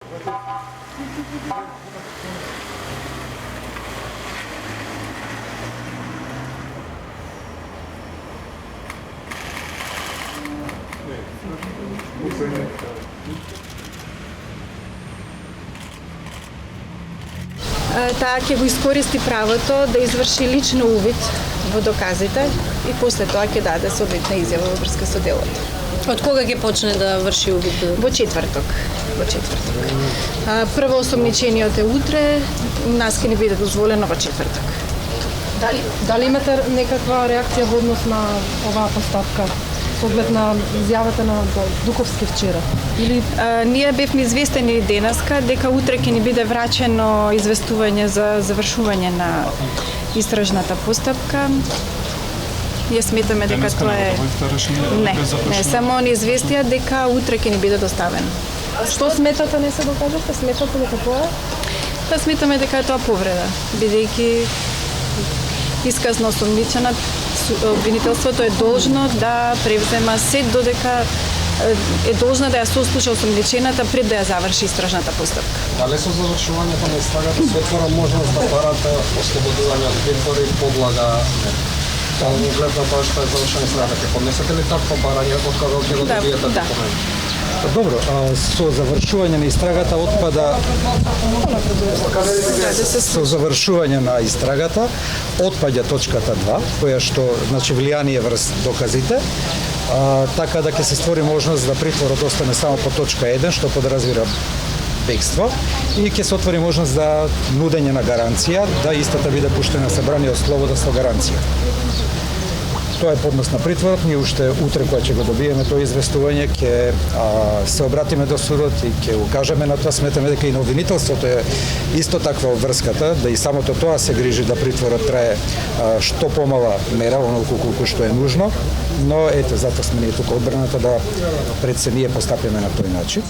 Таа ќе го искористи правото да изврши личен увид во доказите и после тоа ќе даде соодветна изјава во врска со делото. Од кога ќе почне да врши увид? Во четврток. Прво осомничениот е утре, нас ќе ни биде дозволено во четврток. Дали имате некаква реакција во однос на оваа постапка? Со оглед на изјавата на Дуковски вчера? Или ние бевме известени денеска дека утре ќе ни биде врачено известување за завршување на истражната постапка. Ние сметаме дека тоа е не, само ни известија дека утре ќе ни биде доставено. што сметате, не се докажете? Сметате дека тоа е? Па сметаме дека е тоа повреда, бидејќи исказ на осомничена обвинителството е должно да превзема се додека е должна да ја сослуша осомничената пред да ја заврши истражната постапка. Дали со завршувањето на истрагата се отвора можност да барате ослободување од притвор и подлага од оглед на тоа што е завршена истрагата? Ќе поднесете ли такво барање од кога ќе го добиете документ? Добро, со завршување на истрагата отпада со завршување на истрагата отпаѓа точката 2, која што значи влијание врз доказите, така да ќе се створи можност да притворот остане само по точка 1, што подразбира бегство, и ќе се отвори можност за нудење на гаранција, да истата биде пуштена събрание од слобода со гаранција. Тоа е поднос на притворот, ние уште утре кога ќе го добиеме тоа известување ќе се обратиме до судот и ќе укажеме на тоа. Сметаме дека и на обвинителството е исто таква врската, да и самото тоа се грижи да притворот трае што помала мера, онолку колку што е нужно, но ете затоа сме ние тука одбраната да пред се ние постапиме на тој начин.